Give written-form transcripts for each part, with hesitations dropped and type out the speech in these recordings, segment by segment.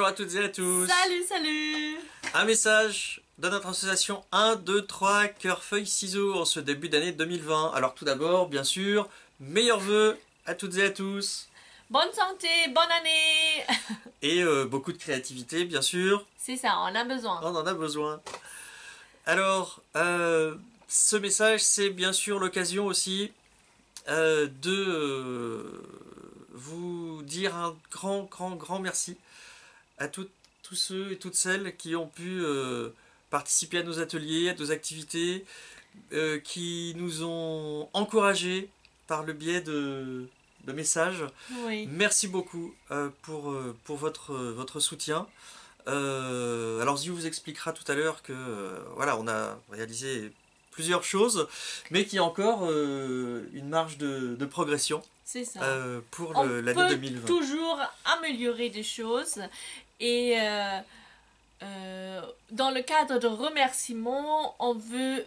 Bonjour à toutes et à tous. Salut, salut. Un message de notre association 1, 2, 3, cœur, feuille, ciseaux en ce début d'année 2020. Alors tout d'abord, bien sûr, meilleurs vœux à toutes et à tous. Bonne santé, bonne année. Et beaucoup de créativité, bien sûr. C'est ça, on a besoin. On en a besoin. Alors, ce message, c'est bien sûr l'occasion aussi de vous dire un grand merci à tous ceux et toutes celles qui ont pu participer à nos ateliers, à nos activités, qui nous ont encouragés par le biais de messages. Oui. Merci beaucoup pour votre soutien. Alors Ziu vous expliquera tout à l'heure que voilà, on a réalisé plusieurs choses, mais qu'il y a encore une marge de progression. C'est ça. Pour l'année 2020. On peut toujours améliorer des choses et dans le cadre de remerciements, on veut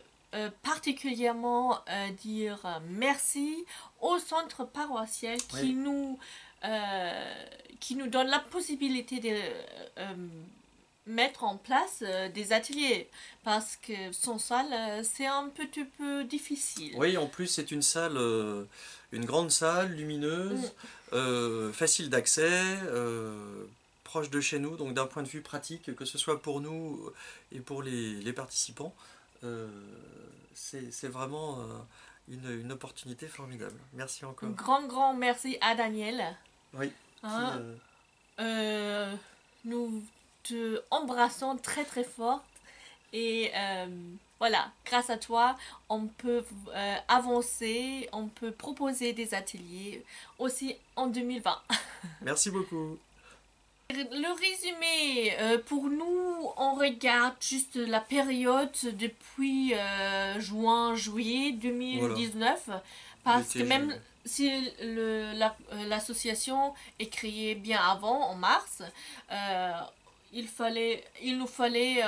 particulièrement dire merci au centre paroissial qui nous donne la possibilité de mettre en place des ateliers parce que sans salle c'est un petit peu difficile. Oui, en plus c'est une salle, une grande salle lumineuse, facile d'accès, proche de chez nous, donc d'un point de vue pratique, que ce soit pour nous et pour les participants, c'est vraiment une opportunité formidable. Merci encore. Un grand merci à Daniel. Oui. Nous te embrassons très fort et voilà, grâce à toi on peut avancer, on peut proposer des ateliers aussi en 2020. Merci beaucoup. Le résumé, pour nous, on regarde juste la période depuis juin-juillet 2019, voilà. Parce que même si l'association est créée bien avant, en mars, il nous fallait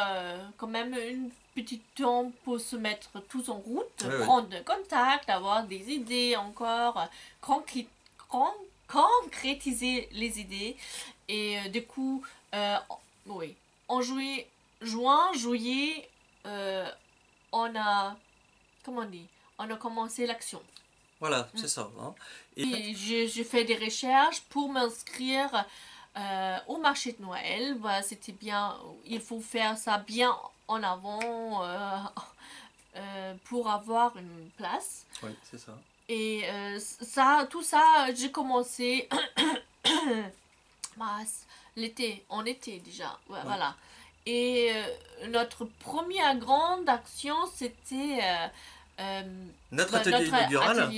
quand même une petit temps pour se mettre tous en route, prendre contact, avoir des idées encore, concrétiser les idées. Et du coup, oui, en juin, juillet, on a, comment on dit, on a commencé l'action. Voilà, c'est ça. Hein. Et j'ai fait des recherches pour m'inscrire au marché de Noël. Bah, c'était bien, il faut faire ça bien en avant pour avoir une place. Oui, c'est ça. Et tout ça, j'ai commencé l'été, en été déjà, ouais, voilà. Et notre première grande action, c'était notre atelier inaugural.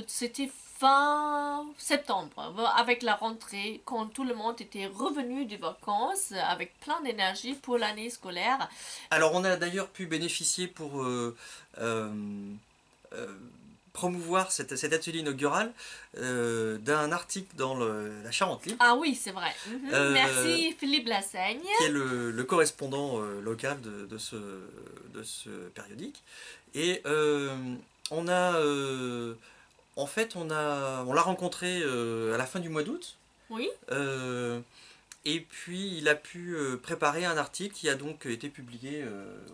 C'était fin septembre, avec la rentrée, quand tout le monde était revenu de vacances, avec plein d'énergie pour l'année scolaire. Alors on a d'ailleurs pu bénéficier pour promouvoir cet atelier inaugural d'un article dans la Charente Libre. Ah oui, c'est vrai. Merci Philippe Lassaigne. Qui est le correspondant local de ce périodique. Et on a... en fait, on l'a rencontré à la fin du mois d'août. Oui. Et puis il a pu préparer un article qui a donc été publié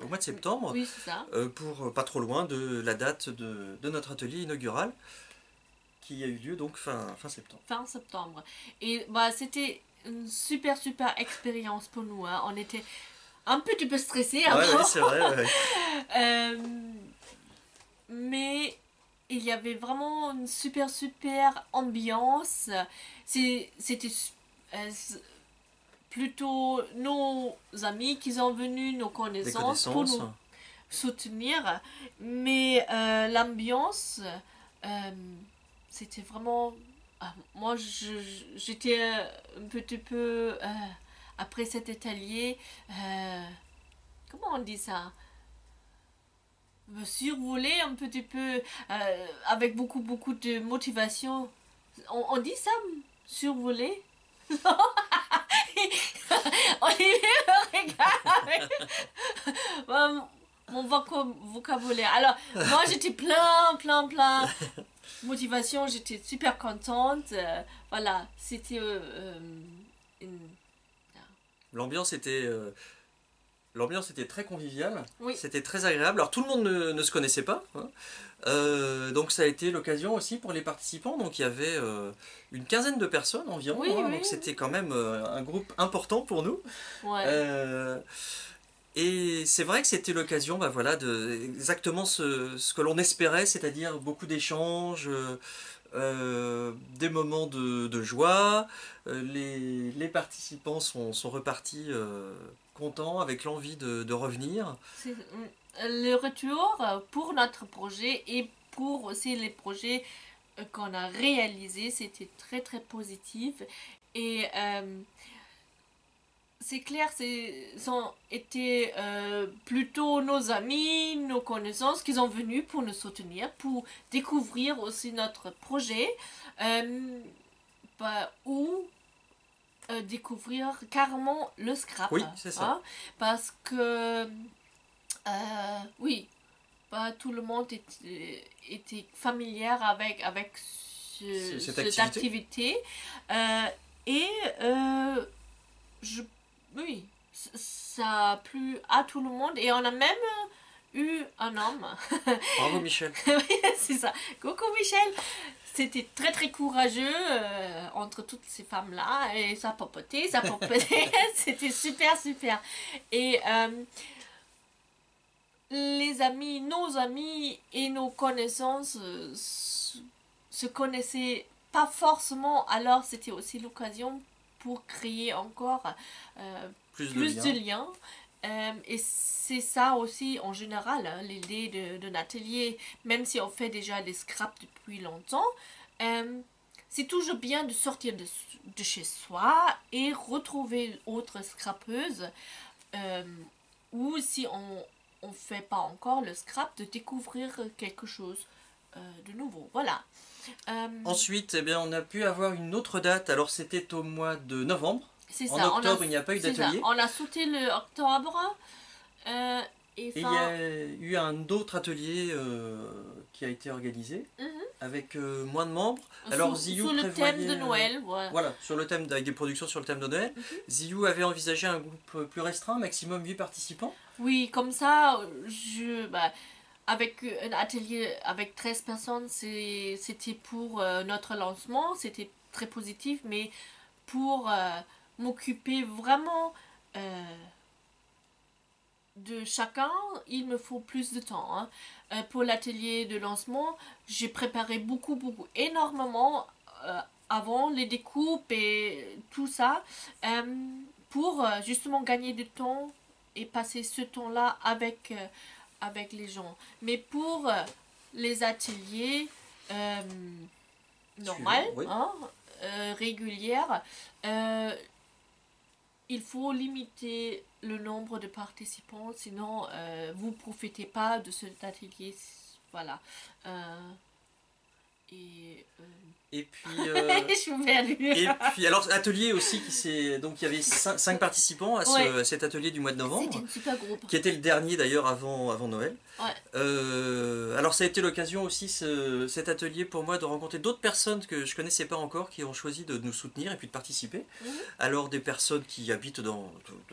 au mois de septembre. Oui, c'est ça. Pour pas trop loin de la date de notre atelier inaugural qui a eu lieu donc fin septembre. Fin septembre. Et bah, c'était une super expérience pour nous. Hein. On était un petit peu stressés avant. Ouais, c'est vrai. Ouais. Mais il y avait vraiment une super ambiance. C'était plutôt nos amis qui sont venus, nos connaissances pour nous soutenir. Mais l'ambiance, c'était vraiment... moi, j'étais un petit peu... après cet atelier, comment on dit ça? Me survoler un petit peu, avec beaucoup de motivation. On dit ça, survoler? Olivier me regarde. Mon vocabulaire. Alors, moi j'étais plein motivation, j'étais super contente. Voilà, c'était une l'ambiance était, l'ambiance était très conviviale, Oui, c'était très agréable. Alors tout le monde ne se connaissait pas, hein. Donc ça a été l'occasion aussi pour les participants. Donc il y avait une quinzaine de personnes environ, oui, hein. oui, Donc c'était quand même un groupe important pour nous. ouais. Euh, et c'est vrai que c'était l'occasion, bah voilà, de exactement ce que l'on espérait, c'est-à-dire beaucoup d'échanges, des moments de joie. Les participants sont repartis contents, avec l'envie de revenir. Le retour pour notre projet et pour aussi les projets qu'on a réalisés, c'était très très positif. Et c'est clair, ont été plutôt nos amis, nos connaissances qui sont venus pour nous soutenir, pour découvrir aussi notre projet, ou découvrir carrément le scrap. Oui, c'est ça. Hein, parce que, oui, pas tout le monde était familier avec Cette cette activité. activité. Euh, et je, oui, ça a plu à tout le monde. Et on a même eu un homme. Bravo Michel. Oui, c'est ça. Coucou Michel. C'était très très courageux entre toutes ces femmes-là. Et ça papotait, ça papotait. C'était super super. Et les amis, nos amis et nos connaissances se connaissaient pas forcément, alors c'était aussi l'occasion pour créer encore Plus de plus de liens. liens. Et c'est ça aussi en général, hein, l'idée d'un atelier, même si on fait déjà des scraps depuis longtemps, euh, c'est toujours bien de sortir de chez soi et retrouver autres scrapeuses, euh, ou si on fait pas encore le scrap, de découvrir quelque chose de nouveau. Voilà. Euh, Ensuite, eh bien, on a pu avoir une autre date. Alors c'était au mois de novembre. c'est En ça. octobre, il n'y a pas eu C'est ça. d'atelier. On a sauté le octobre euh, et Et il y ça. a eu un autre atelier qui a été organisé Mhm. avec moins de membres. Alors Ziyu Sous le thème prévoyait, de Noël. Ouais. voilà, sur le thème, avec des productions sur le thème de Noël. Mhm. Ziyu avait envisagé un groupe plus restreint, maximum 8 participants. Oui, comme ça, avec un atelier avec 13 personnes, c'était pour notre lancement, c'était très positif, mais pour m'occuper vraiment de chacun, il me faut plus de temps. Hein. Pour l'atelier de lancement, j'ai préparé beaucoup, beaucoup, énormément avant les découpes et tout ça, pour justement gagner du temps et passer ce temps-là avec les gens. Mais pour les ateliers normaux, Oui. hein, régulières, euh, il faut limiter le nombre de participants, sinon vous profitez pas de cet atelier. Voilà. Et Et puis, je suis perdue. et puis, alors atelier aussi qui s'est, donc il y avait 5 participants à, Ouais. à cet atelier du mois de C'était novembre, une super groupe. qui était le dernier d'ailleurs avant Noël. Ouais. Alors ça a été l'occasion aussi, cet atelier pour moi, de rencontrer d'autres personnes que je connaissais pas encore, qui ont choisi de nous soutenir et puis de participer. Mhm. Alors des personnes qui habitent dans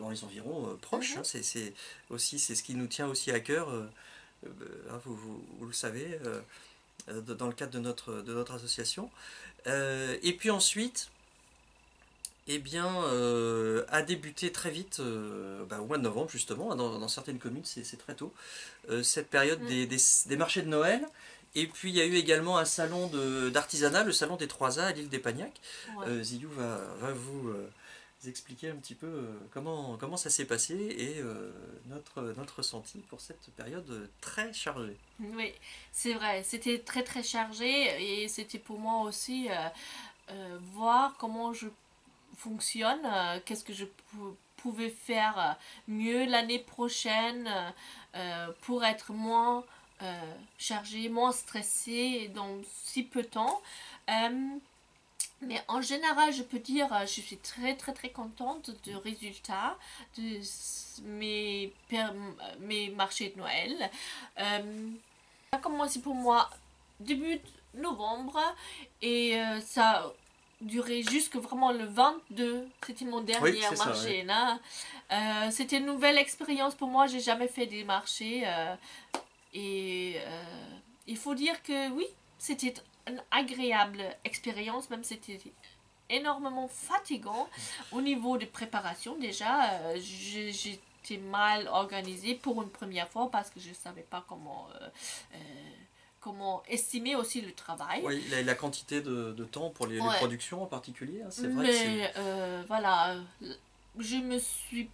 les environs proches, Mhm. hein, c'est aussi c'est ce qui nous tient aussi à cœur, hein, vous le savez, dans le cadre de notre association. Et puis ensuite, eh bien, a débuté très vite, au mois de novembre justement, dans certaines communes c'est très tôt, cette période des marchés de Noël. Et puis il y a eu également un salon d'artisanat, le salon des 3A à l'île d'Épagnac. Ouais. Ziyou va vous expliquer un petit peu comment ça s'est passé et notre ressenti pour cette période très chargée. Oui, c'est vrai. C'était très très chargé et c'était pour moi aussi voir comment je fonctionne, qu'est-ce que je pouvais faire mieux l'année prochaine pour être moins chargé, moins stressé dans si peu de temps. Euh, mais en général, je peux dire, je suis très très très contente du résultat de mes marchés de Noël. Ça a commencé pour moi début novembre et ça duré jusque vraiment le 22. C'était mon dernier c'est ça, marché ouais. là. C'était une nouvelle expérience pour moi. J'ai jamais fait des marchés et il faut dire que oui, c'était une agréable expérience, même si c'était énormément fatigant au niveau de préparation. Déjà, j'étais mal organisée pour une première fois parce que je ne savais pas comment estimer aussi le travail. Oui, la quantité de temps pour les Ouais. productions en particulier, hein, c'est vrai que c'est... Mais voilà, je me suis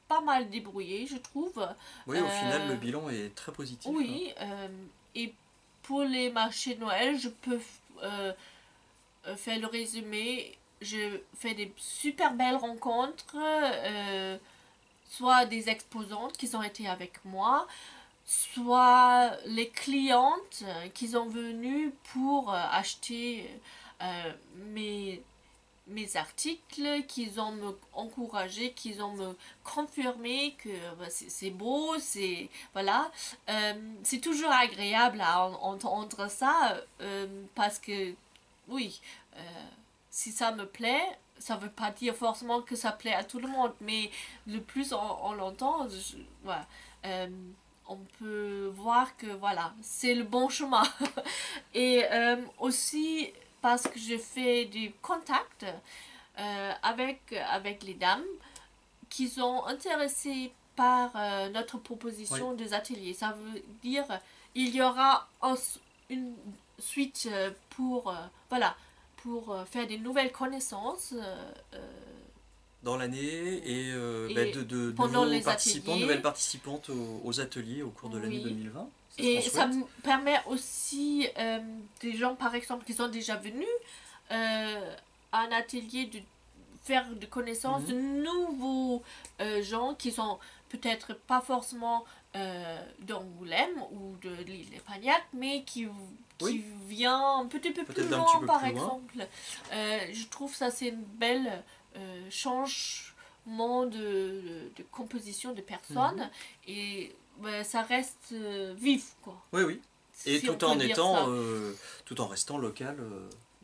pas mal débrouillée, je trouve. Oui, au final, le Euh, bilan est très positif, hein. oui, et pour les marchés de Noël, je peux euh, faire le résumé. Je fais des super belles rencontres, soit des exposantes qui ont été avec moi, soit les clientes qui sont venues pour acheter euh, mes mes articles, qu'ils ont me encouragé, qu'ils ont me confirmé que bah, c'est beau, c'est voilà. C'est toujours agréable à entendre ça parce que oui, euh, si ça me plaît, ça veut pas dire forcément que ça plaît à tout le monde, mais le plus on l'entend, voilà, euh, on peut voir que voilà, c'est le bon chemin. Et aussi parce que je fais du contact avec les dames qui sont intéressées par notre Oui, proposition des ateliers. Ça veut dire il y aura une suite voilà, pour faire des nouvelles connaissances dans l'année et et de pendant nouveaux les participants, nouvelles ateliers. participantes aux ateliers au cours de l'année Oui. 2020. C'est trop Et ça chouette. me permet aussi des gens, par exemple, qui sont déjà venus à un atelier de faire de connaissances de Mhm. nouveaux gens qui sont peut-être pas forcément d'Angoulême ou de l'île d'Espagnac, mais qui Oui, vient un petit peu peut-être plus d'un petit loin, peu par plus loin. exemple. Je trouve ça c'est une belle changement de composition de Mhm. personnes et ça reste vif, quoi. Oui, oui. Et Si on peut dire ça. tout en restant local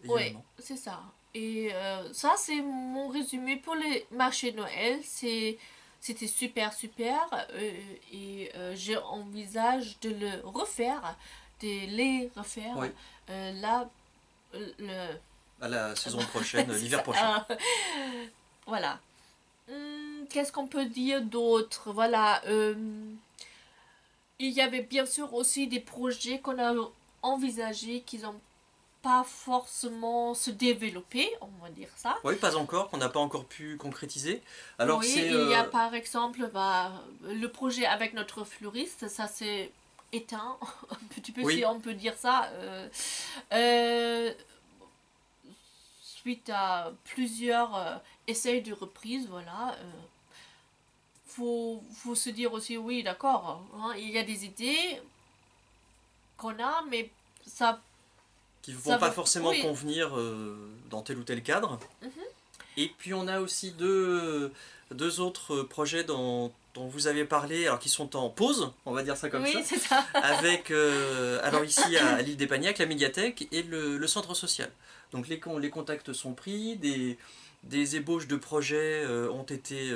Ouais, également. c'est ça. Et ça, c'est mon résumé pour les marchés de Noël. C'était super, super. Et j'envisage de le refaire, de les refaire. Oui, Là, le... à la saison prochaine, c'est l'hiver ça. prochain. Voilà. Qu'est-ce qu'on peut dire d'autre? Voilà. Il y avait bien sûr aussi des projets qu'on a envisagés qui n'ont pas forcément se développer, on va dire ça. Oui, pas encore, qu'on n'a pas encore pu concrétiser. Alors Oui, c'est... il y a par exemple le projet avec notre fleuriste, ça s'est éteint un petit peu si oui, on peut dire ça, euh, suite à plusieurs essais de reprise, voilà. Faut se dire aussi, oui, d'accord, hein, il y a des idées qu'on a, mais ça, qui ne vont ça pas veut, forcément oui, convenir dans tel ou tel cadre. mhm, Et puis on a aussi deux autres projets dont vous avez parlé, alors qui sont en pause, on va dire ça comme oui, ça, c'est ça. avec, alors ici à l'île d'Espagnac, la médiathèque et le centre social. Donc les contacts sont pris, des ébauches de projets ont été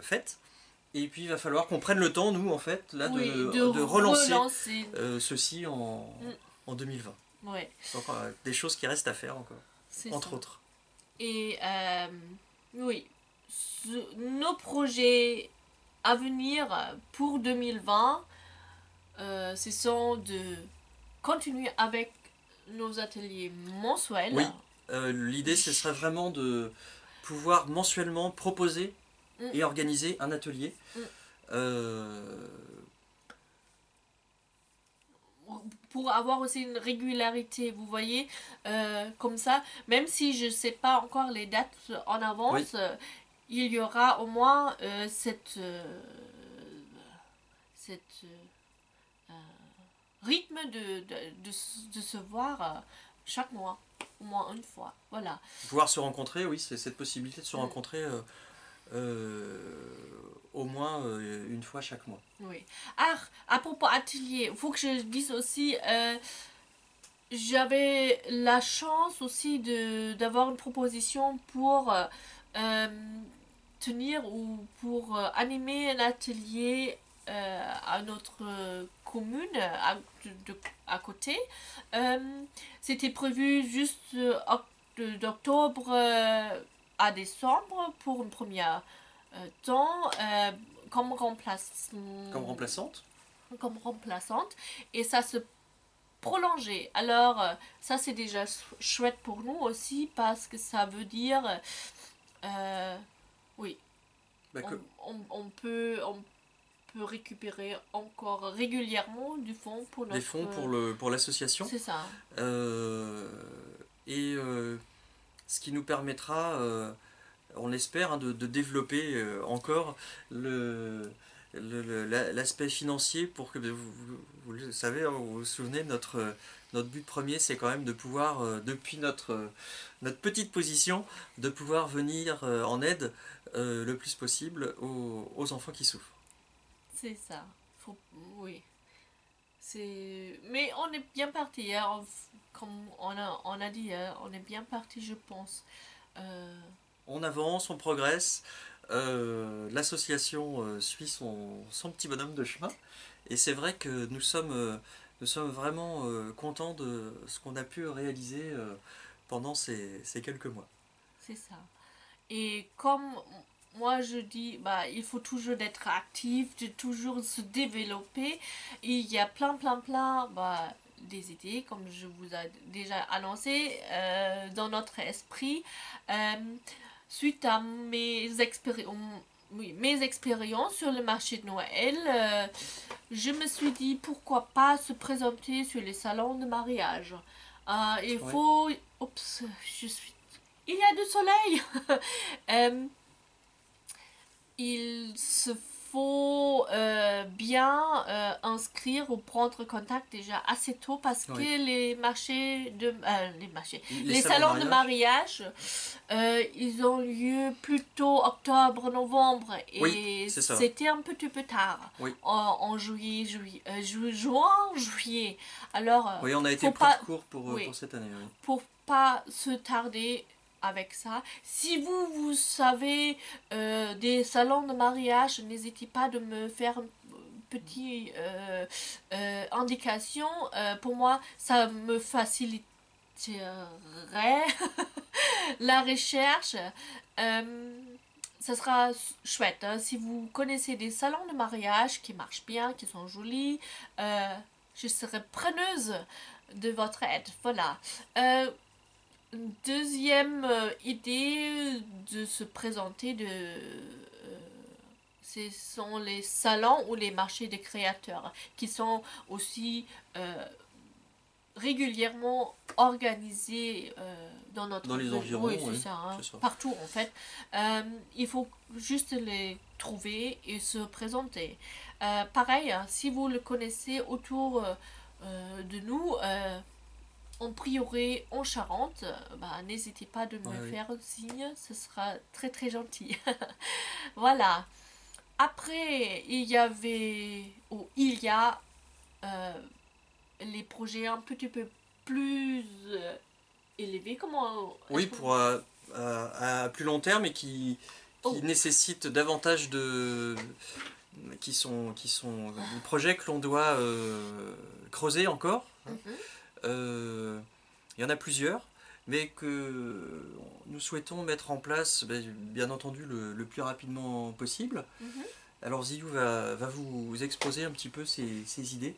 faites. Et puis il va falloir qu'on prenne le temps, nous, en fait, là, Oui, de de relancer relancer. ceci en 2020. Ouais, Donc des choses qui restent à faire encore, c'est ça. entre autres. Et oui, nos projets à venir pour 2020, ce sont de continuer avec nos ateliers mensuels. Oui, l'idée, ce serait Ch- vraiment de pouvoir mensuellement proposer mm, et organiser un atelier. mm, Euh, pour avoir aussi une régularité, vous voyez, comme ça, même si je ne sais pas encore les dates en oui, avance, il y aura au moins cette rythme de se voir chaque mois, au moins une fois. Voilà. pouvoir se rencontrer, oui, c'est cette possibilité de se Mm, rencontrer au moins une fois chaque mois. oui. Ah, à propos atelier, il faut que je dise aussi, j'avais la chance aussi d'avoir une proposition pour tenir ou pour animer un atelier à notre commune à côté. C'était prévu juste d'octobre à décembre pour une première temps comme Comme remplaçante? comme remplaçante, et ça se prolongeait. Alors ça c'est déjà chouette pour nous aussi parce que ça veut dire euh, oui, Bah, on peut récupérer encore régulièrement du fonds pour des notre... fonds pour l'association. C'est ça. Euh, et ce qui nous permettra, on l'espère, hein, de développer encore l'aspect financier pour que vous le savez, hein, vous vous souvenez, notre but premier, c'est quand même de pouvoir, depuis notre petite position, de pouvoir venir en aide le plus possible aux enfants qui souffrent. C'est ça. Faut, oui. Mais on est bien parti, hein. Comme on a dit, hein, on est bien parti, je pense. Euh, On avance, on progresse. L'association suit son petit bonhomme de chemin. Et c'est vrai que nous sommes vraiment contents de ce qu'on a pu réaliser pendant ces quelques mois. c'est ça. Et comme moi je dis, bah, il faut toujours être actif, de toujours se développer. Et il y a plein, bah, des idées, comme je vous ai déjà annoncé, dans notre esprit. Euh, Suite à mes expériences sur le marché de Noël, je me suis dit pourquoi pas se présenter sur les salons de mariage. Il Ouais. faut... Oups, je suis... Il y a du soleil. Euh, il se faut bien inscrire ou prendre contact déjà assez tôt parce que Oui. Les les salons de salons de mariage. mariage, ils ont lieu plutôt octobre, novembre Oui, et c'est ça. c'était un petit peu tard Oui. en juin, juillet. Alors, Oui, on a été faut pris de pas, court oui, pour cette année. Oui. pour pas se tarder avec ça. Si vous savez des salons de mariage, n'hésitez pas de me faire une petite indication. Pour moi, ça me faciliterait la recherche. Euh, Ça sera chouette, hein. Si vous connaissez des salons de mariage qui marchent bien, qui sont jolis, je serai preneuse de votre aide. Voilà. Une deuxième idée de se présenter ce sont les salons ou les marchés des créateurs qui sont aussi régulièrement organisés dans Dans notre les ville. environs, Oui, c'est oui, ça, hein. c'est ça. Partout en fait. Il faut juste les trouver et se présenter. Pareil, hein, si vous le connaissez autour de nous, en priori en Charente, bah, n'hésitez pas de Ouais, me oui. faire un signe, ce sera très gentil. Voilà. Après, il y a euh, les projets un petit peu plus élevés. Comment est-ce Oui, qu'on... pour à plus long terme et qui Oh, nécessitent davantage qui sont des projets que l'on doit creuser encore. Hein. mhm, Il y en a plusieurs, mais que nous souhaitons mettre en place, bien entendu, le plus rapidement possible. mhm, Alors Ziyou va vous exposer un petit peu ses idées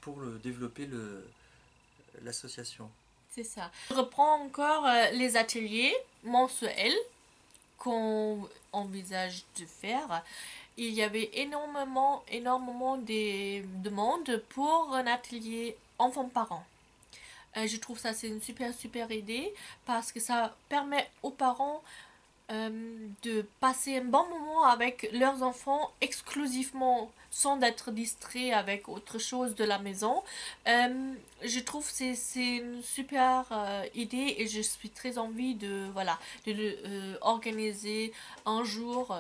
pour développer l'association. c'est ça. Je reprends encore les ateliers mensuels qu'on envisage de faire. Il y avait énormément de demandes pour un atelier enfants-parents. Je trouve ça c'est une super idée parce que ça permet aux parents de passer un bon moment avec leurs enfants exclusivement sans être distraits avec autre chose de la maison. Je trouve que c'est une super idée et je suis très envie de voilà de organiser un jour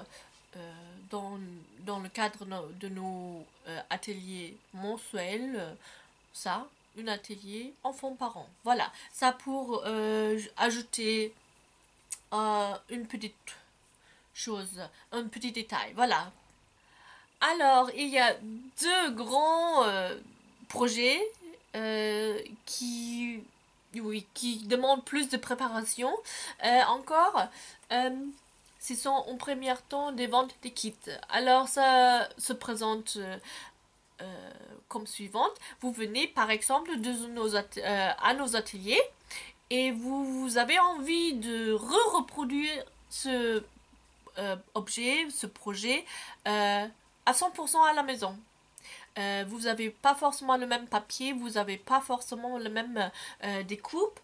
dans, dans le cadre de nos ateliers mensuels ça. un atelier enfant-parent. Voilà, ça pour ajouter une petite chose, un petit détail. Voilà. Alors, il y a deux grands projets qui, oui, qui demandent plus de préparation. Encore, euh, ce sont en premier temps des ventes des kits. Alors, ça se présente comme suivante. Vous venez par exemple à nos ateliers et vous avez envie de reproduire ce objet, ce projet à 100% à la maison. Vous n'avez pas forcément le même papier, vous n'avez pas forcément le même découpe.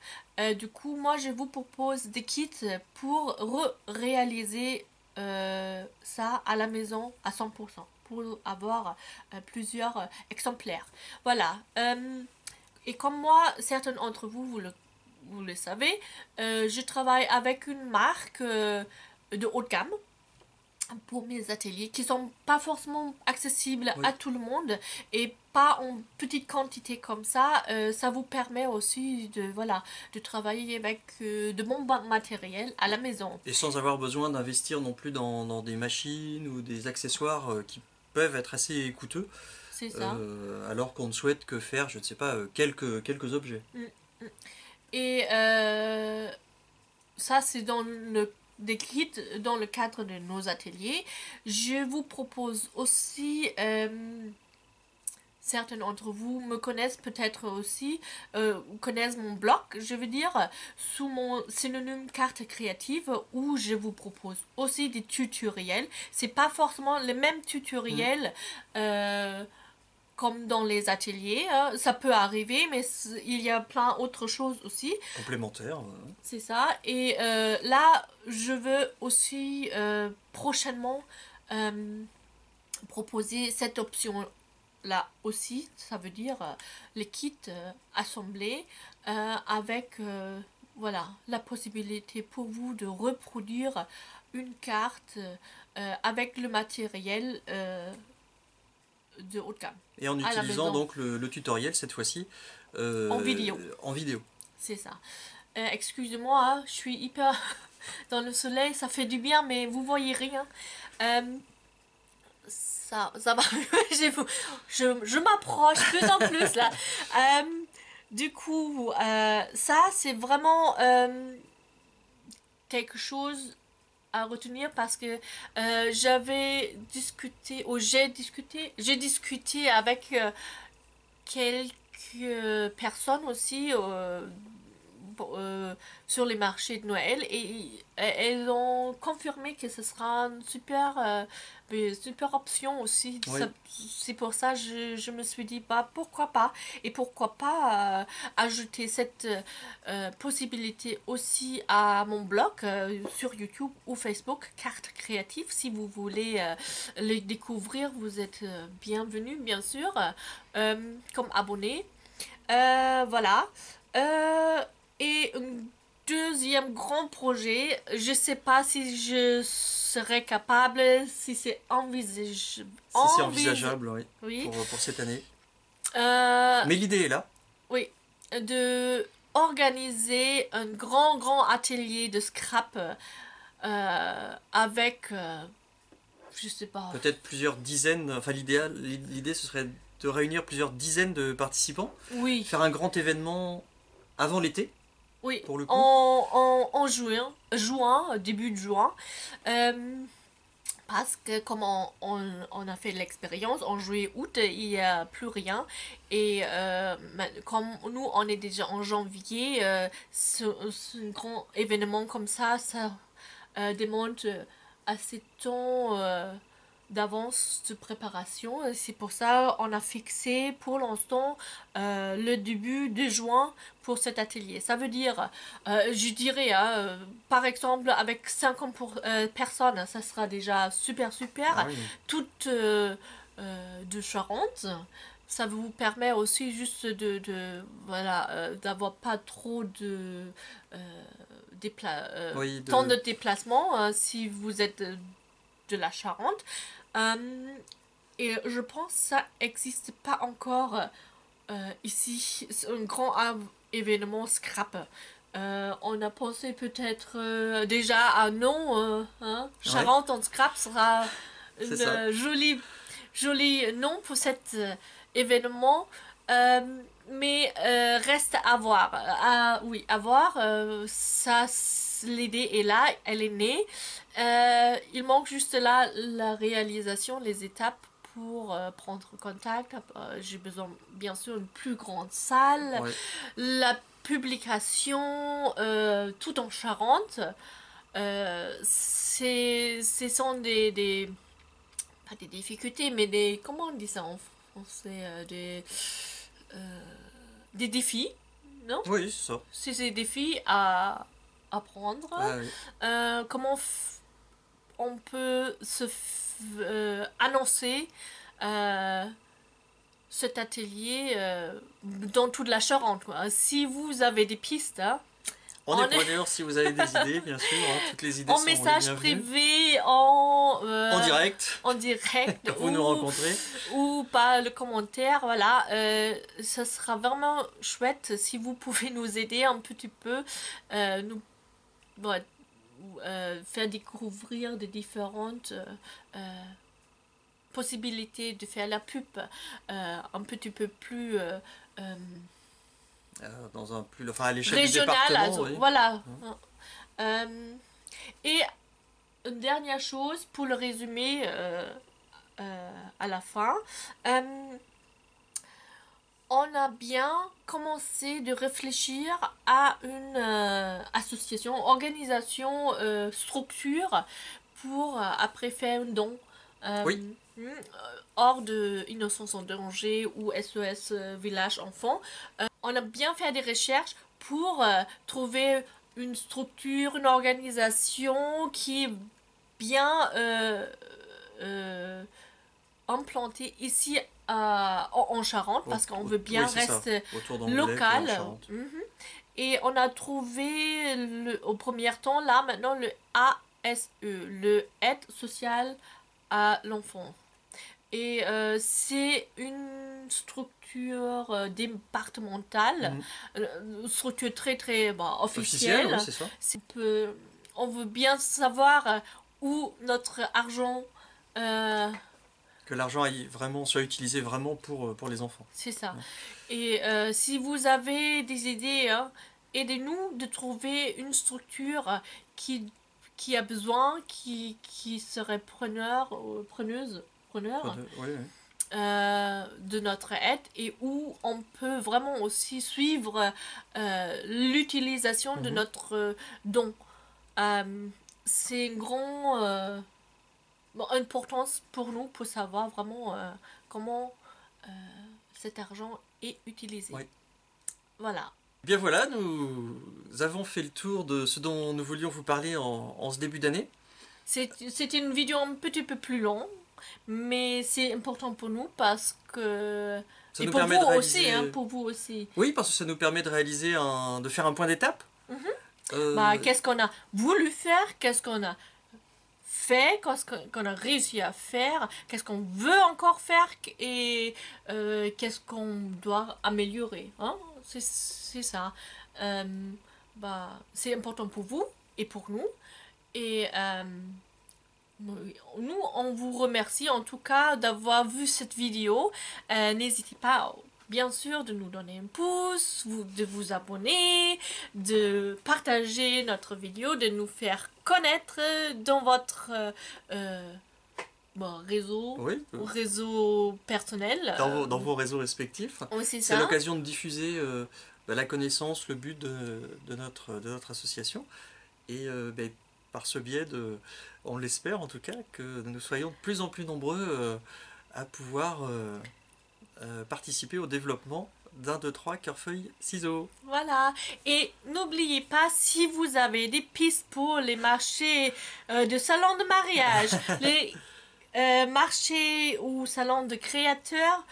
Du coup, moi, je vous propose des kits pour réaliser ça à la maison à 100% pour avoir plusieurs exemplaires. Voilà. Et comme moi, certains d'entre vous, vous le savez, je travaille avec une marque de haut de gamme pour mes ateliers qui sont pas forcément accessibles Oui. à tout le monde et pas en petite quantité comme ça. Ça vous permet aussi de voilà de travailler avec de bons matériel à la maison. Et sans avoir besoin d'investir non plus dans des machines ou des accessoires qui peuvent être assez coûteux, C'est ça. alors qu'on ne souhaite que faire, je ne sais pas, quelques objets. Mm, mm. Et ça, c'est dans le des kits dans le cadre de nos ateliers. Je vous propose aussi certains d'entre vous me connaissent peut-être aussi, connaissent mon blog, je veux dire, sous mon synonyme carte créative, où je vous propose aussi des tutoriels. C'est pas forcément les mêmes Mm. tutoriels comme dans les ateliers, hein. Ça peut arriver, mais il y a plein d'autres choses aussi. Complémentaires. C'est ça. Et là, je veux aussi prochainement proposer cette option là aussi, ça veut dire les kits assemblés avec voilà la possibilité pour vous de reproduire une carte avec le matériel de haut de gamme Et en à la utilisant maison donc le tutoriel cette fois-ci en vidéo. en vidéo. C'est ça. Excusez-moi, hein, je suis hyper dans le soleil, ça fait du bien, mais vous voyez rien. Ça va. Je m'approche de plus en plus là. Euh, du coup, ça c'est vraiment quelque chose à retenir parce que j'avais discuté, ou j'ai discuté avec quelques personnes aussi sur les marchés de Noël et elles ont confirmé que ce sera une super option aussi. Oui. C'est pour ça que je me suis dit bah pourquoi pas et pourquoi pas ajouter cette possibilité aussi à mon blog sur YouTube ou Facebook Carte Créative si vous voulez les découvrir vous êtes bienvenus bien sûr comme abonné voilà et un deuxième grand projet, je sais pas si je serais capable, si c'est Si c'est envisageable, oui, oui, pour cette année. euh, Mais l'idée est là. oui, de organiser un grand atelier de scrap avec, je sais pas, Peut-être plusieurs dizaines, enfin l'idée ce serait de réunir plusieurs dizaines de participants, oui, faire un grand événement avant l'été, oui, pour le coup. en juin, début de juin. Euh, Parce que comme on a fait l'expérience, en juillet-août, il n'y a plus rien. Et comme nous, on est déjà en janvier, ce grand événement comme ça demande assez de temps d'avance de préparation. C'est pour ça qu'on a fixé pour l'instant le début de juin pour cet atelier. Ça veut dire, je dirais, hein, par exemple, avec 50 personnes, ça sera déjà super. Ah oui. Toutes de Charente. Ça vous permet aussi juste voilà, d'avoir pas trop de Oui, temps de déplacement si vous êtes de la Charente. Euh, et je pense que ça n'existe pas encore ici, c'est un grand événement scrap. On a pensé peut-être déjà à non, hein? Ouais, Charente en scrap sera c'est une ça. jolie nom pour cet événement. Euh, mais reste à voir. Oui, à voir. Ça, l'idée est là, elle est née. Il manque juste là la réalisation, les étapes pour prendre contact. J'ai besoin, bien sûr, d'une plus grande salle. Ouais. La publication, tout en Charente, ce sont pas des difficultés, mais comment on dit ça en français, euh, des défis, non? Oui, c'est ça. C'est des défis à prendre. Ah oui. Comment on peut annoncer euh, cet atelier dans toute la Charente, quoi. Si vous avez des pistes, hein, On est preneur si vous avez des idées, bien sûr. Hein. Toutes les idées en sont les message bienvenues. privé, En direct, en direct quand vous nous rencontrez. ou par le commentaire, voilà. Ça sera vraiment chouette si vous pouvez nous aider un petit peu, nous ouais, faire découvrir des différentes possibilités de faire la pub un petit peu plus Dans un plus, enfin à l'échelle du régionale. département, oui. Voilà. Hein. Et une dernière chose pour le résumé à la fin. On a bien commencé de réfléchir à une association, organisation, structure pour après faire un don. Oui. Hors de Innocence en danger ou SOS Village Enfants. On a bien fait des recherches pour trouver une structure, une organisation qui est bien implantée ici en Charente, parce qu'on veut bien Oui, c'est ça. rester Autour d'Angoulême et en local. Charente. Et on a trouvé au premier temps, là maintenant, le ASE, le Aide sociale à l'enfant. Et c'est une structure départementale, une structure très très Officiel, oui, officielle. c'est ça. On veut bien savoir où notre argent, euh, Que l'argent vraiment soit utilisé vraiment pour les enfants. c'est ça. Ouais. Et si vous avez des idées, hein, aidez-nous de trouver une structure qui a besoin, qui serait preneur Oui, oui. de notre aide et où on peut vraiment aussi suivre l'utilisation de notre don. C'est une grande importance pour nous pour savoir vraiment comment cet argent est utilisé. Oui. Voilà. Bien voilà, nous avons fait le tour de ce dont nous voulions vous parler en ce début d'année. C'était une vidéo un petit peu plus longue, mais c'est important pour nous parce que... Ça et nous pour permet vous de réaliser... aussi, hein, pour vous aussi. Oui, parce que ça nous permet de réaliser de faire un point d'étape. Qu'est-ce qu'on a voulu faire, qu'est-ce qu'on a fait, qu'est-ce qu'on a réussi à faire, qu'est-ce qu'on veut encore faire et qu'est-ce qu'on doit améliorer. Hein? C'est ça. C'est important pour vous et pour nous. Et nous, on vous remercie en tout cas d'avoir vu cette vidéo. N'hésitez pas, bien sûr, de nous donner un pouce, de vous abonner, de partager notre vidéo, de nous faire connaître dans votre réseau, Oui, réseau personnel. dans vos réseaux respectifs. Oui, c'est C'est ça. l'occasion de diffuser la connaissance, le but de notre association. Et par ce biais, on l'espère en tout cas, que nous soyons de plus en plus nombreux à pouvoir participer au développement d'un, deux, trois, cœur, feuille, ciseaux. Voilà. Et n'oubliez pas, si vous avez des pistes pour les marchés de salons de mariage, les marchés ou salons de créateurs,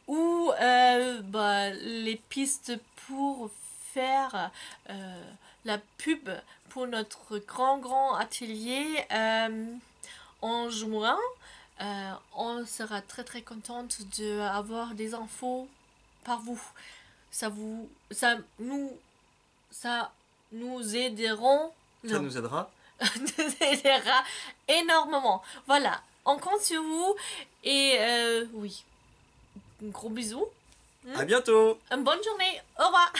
ou les pistes pour faire la pub pour notre grand atelier en juin. On sera très contente d'avoir des infos par vous. Ça nous aideront. Ça nous aidera. Nous aidera énormément. Voilà, on compte sur vous et oui, un gros bisou. À bientôt. Une bonne journée. Au revoir.